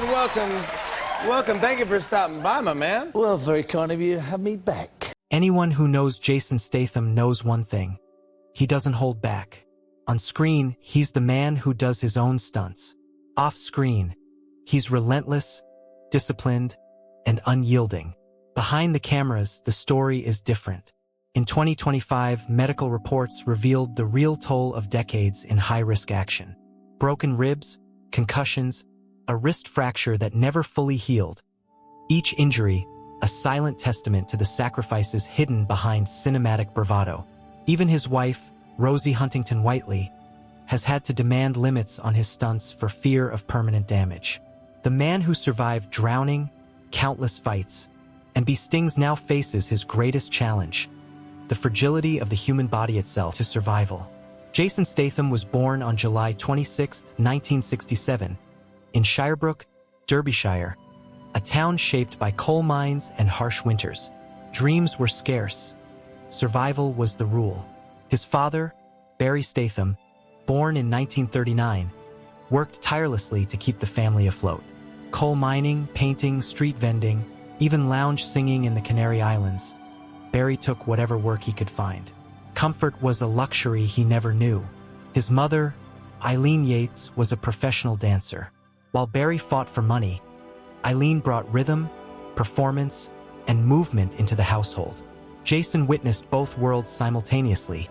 welcome. Thank you for stopping by, my man. Well, very kind of you to have me back. Anyone who knows Jason Statham knows one thing. He doesn't hold back. On screen, he's the man who does his own stunts. Off screen, he's relentless, disciplined, and unyielding. Behind the cameras, the story is different. In 2025, medical reports revealed the real toll of decades in high-risk action. Broken ribs, concussions, a wrist fracture that never fully healed. Each injury, a silent testament to the sacrifices hidden behind cinematic bravado. Even his wife, Rosie Huntington-Whiteley, has had to demand limits on his stunts for fear of permanent damage. The man who survived drowning, countless fights, and bee stings now faces his greatest challenge: the fragility of the human body itself to survival. Jason Statham was born on July 26, 1967, in Shirebrook, Derbyshire, a town shaped by coal mines and harsh winters. Dreams were scarce. Survival was the rule. His father, Barry Statham, born in 1939, worked tirelessly to keep the family afloat. Coal mining, painting, street vending, even lounge singing in the Canary Islands. Barry took whatever work he could find. Comfort was a luxury he never knew. His mother, Eileen Yates, was a professional dancer. While Barry fought for money, Eileen brought rhythm, performance, and movement into the household. Jason witnessed both worlds simultaneously: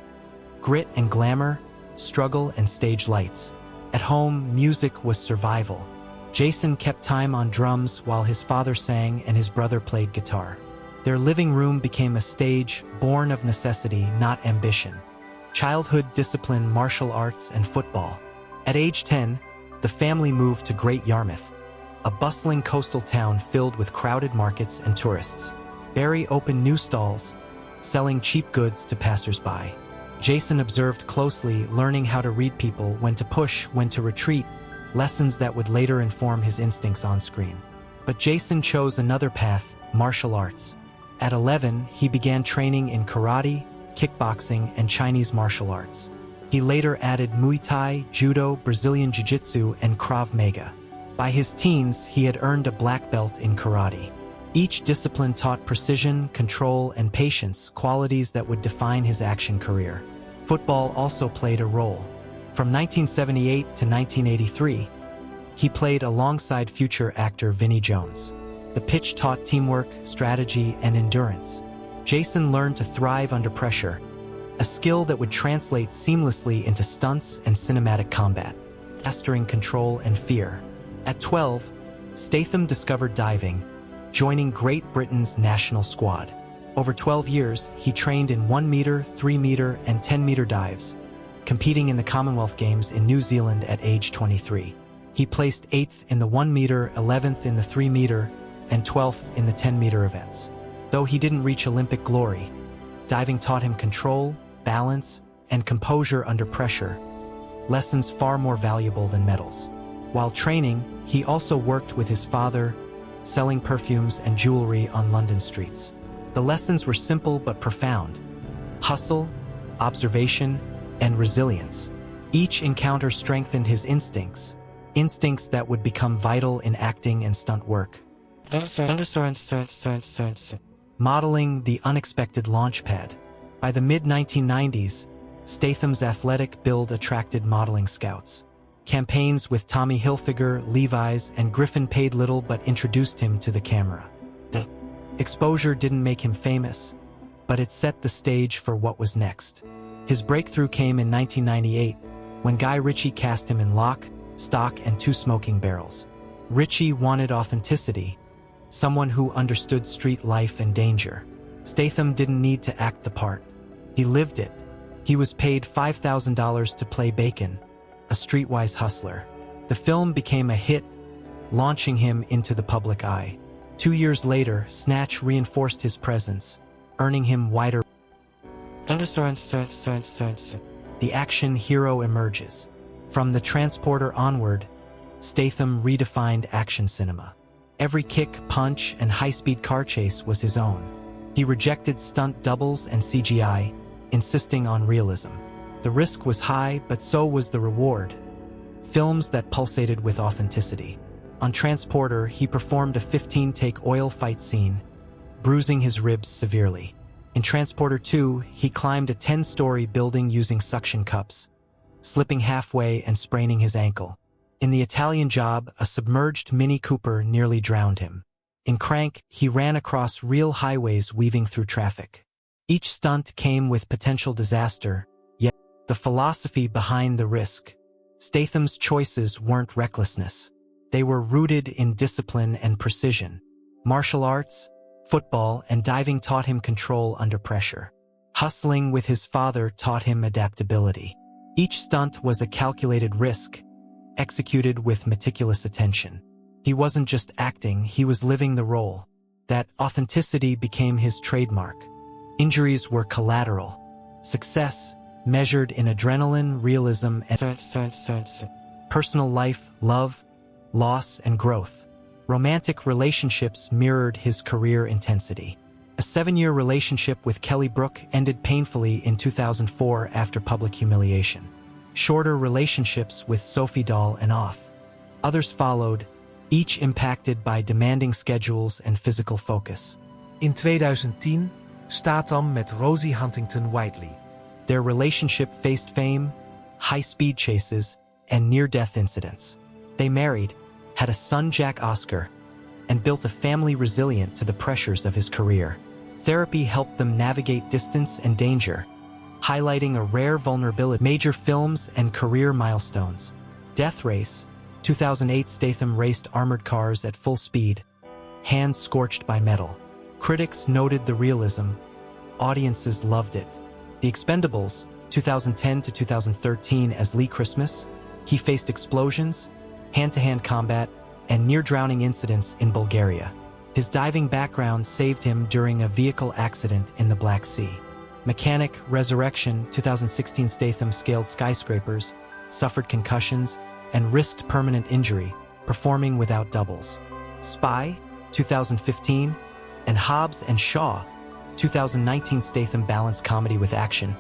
grit and glamour, struggle and stage lights. At home, music was survival. Jason kept time on drums while his father sang and his brother played guitar. Their living room became a stage born of necessity, not ambition. Childhood discipline, martial arts, and football. At age 10, the family moved to Great Yarmouth, a bustling coastal town filled with crowded markets and tourists. Barry opened new stalls, selling cheap goods to passers-by. Jason observed closely, learning how to read people, when to push, when to retreat, lessons that would later inform his instincts on screen. But Jason chose another path: martial arts. At 11, he began training in karate, kickboxing, and Chinese martial arts. He later added Muay Thai, Judo, Brazilian Jiu-Jitsu, and Krav Maga. By his teens, he had earned a black belt in karate. Each discipline taught precision, control, and patience, qualities that would define his action career. Football also played a role. From 1978 to 1983, he played alongside future actor Vinnie Jones. The pitch taught teamwork, strategy, and endurance. Jason learned to thrive under pressure, a skill that would translate seamlessly into stunts and cinematic combat, mastering control and fear. At 12, Statham discovered diving, joining Great Britain's national squad. Over 12 years, he trained in 1 meter, 3 meter, and 10 meter dives, competing in the Commonwealth Games in New Zealand at age 23. He placed 8th in the 1 meter, 11th in the 3 meter, and 12th in the 10 meter events. Though he didn't reach Olympic glory, diving taught him control, balance, and composure under pressure, lessons far more valuable than medals. While training, he also worked with his father, selling perfumes and jewelry on London streets. The lessons were simple but profound: hustle, observation, and resilience. Each encounter strengthened his instincts that would become vital in acting and stunt work. Modeling the unexpected launchpad. By the mid-1990s, Statham's athletic build attracted modeling scouts. Campaigns with Tommy Hilfiger, Levi's, and Griffin paid little but introduced him to the camera. The exposure didn't make him famous, but it set the stage for what was next. His breakthrough came in 1998, when Guy Ritchie cast him in Lock, Stock, and Two Smoking Barrels. Ritchie wanted authenticity, someone who understood street life and danger. Statham didn't need to act the part. He lived it. He was paid $5,000 to play Bacon, a streetwise hustler. The film became a hit, launching him into the public eye. 2 years later, Snatch reinforced his presence, earning him wider. The action hero emerges. From The Transporter onward, Statham redefined action cinema. Every kick, punch, and high-speed car chase was his own. He rejected stunt doubles and CGI, insisting on realism. The risk was high, but so was the reward. Films that pulsated with authenticity. On Transporter, he performed a 15-take oil fight scene, bruising his ribs severely. In Transporter 2, he climbed a 10-story building using suction cups, slipping halfway and spraining his ankle. In The Italian Job, a submerged Mini Cooper nearly drowned him. In Crank, he ran across real highways weaving through traffic. Each stunt came with potential disaster, yet the philosophy behind the risk. Statham's choices weren't recklessness. They were rooted in discipline and precision. Martial arts, football, and diving taught him control under pressure. Hustling with his father taught him adaptability. Each stunt was a calculated risk, executed with meticulous attention. He wasn't just acting, he was living the role. That authenticity became his trademark. Injuries were collateral. Success, measured in adrenaline, realism, and personal life, love, loss, and growth. Romantic relationships mirrored his career intensity. A 7-year relationship with Kelly Brook ended painfully in 2004 after public humiliation. Shorter relationships with Sophie Dahl and Oth. Others followed, each impacted by demanding schedules and physical focus. In 2010, Statham met Rosie Huntington-Whiteley. Their relationship faced fame, high-speed chases, and near-death incidents. They married, had a son Jack Oscar, and built a family resilient to the pressures of his career. Therapy helped them navigate distance and danger, highlighting a rare vulnerability. Major films and career milestones. Death Race, 2008. Statham raced armored cars at full speed, hands scorched by metal. Critics noted the realism. Audiences loved it. The Expendables, 2010 to 2013. As Lee Christmas, he faced explosions, hand-to-hand combat, and near-drowning incidents in Bulgaria. His diving background saved him during a vehicle accident in the Black Sea. Mechanic Resurrection, 2016. Statham scaled skyscrapers, suffered concussions, and risked permanent injury, performing without doubles. Spy, 2015, and Hobbs and Shaw, 2019. Statham balanced comedy with action,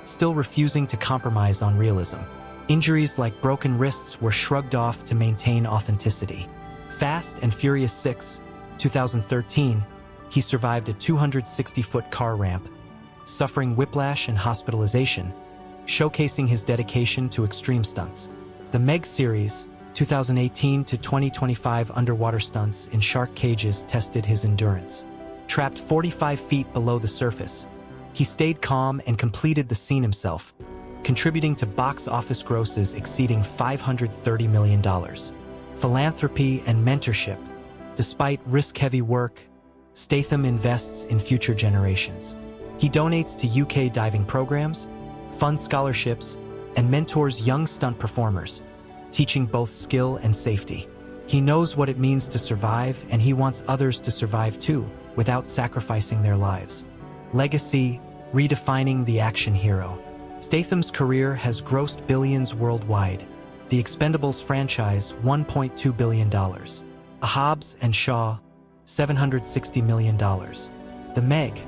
still refusing to compromise on realism. Injuries like broken wrists were shrugged off to maintain authenticity. Fast and Furious 6, 2013, he survived a 260-foot car ramp, suffering whiplash and hospitalization, showcasing his dedication to extreme stunts. The Meg series, 2018 to 2025. Underwater stunts in shark cages tested his endurance. Trapped 45 feet below the surface, he stayed calm and completed the scene himself, contributing to box office grosses exceeding $530 million. Philanthropy and mentorship. Despite risk-heavy work, Statham invests in future generations. He donates to UK diving programs, funds scholarships, and mentors young stunt performers, teaching both skill and safety. He knows what it means to survive, and he wants others to survive too, without sacrificing their lives. Legacy, redefining the action hero. Statham's career has grossed billions worldwide. The Expendables franchise, $1.2 billion. A Hobbs and Shaw, $760 million. The Meg,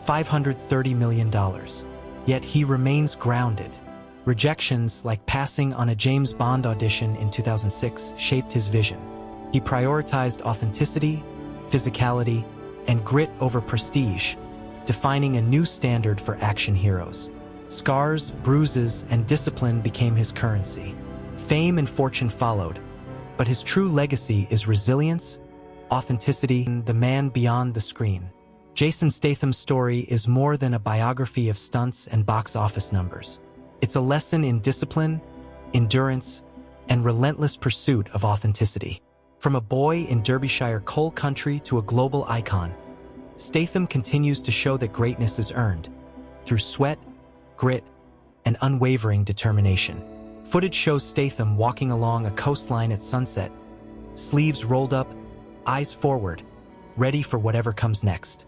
$530 million. Yet he remains grounded. Rejections, like passing on a James Bond audition in 2006, shaped his vision. He prioritized authenticity, physicality, and grit over prestige, defining a new standard for action heroes. Scars, bruises, and discipline became his currency. Fame and fortune followed, but his true legacy is resilience, authenticity, and the man beyond the screen. Jason Statham's story is more than a biography of stunts and box office numbers. It's a lesson in discipline, endurance, and relentless pursuit of authenticity. From a boy in Derbyshire coal country to a global icon, Statham continues to show that greatness is earned through sweat, grit, and unwavering determination. Footage shows Statham walking along a coastline at sunset, sleeves rolled up, eyes forward, ready for whatever comes next.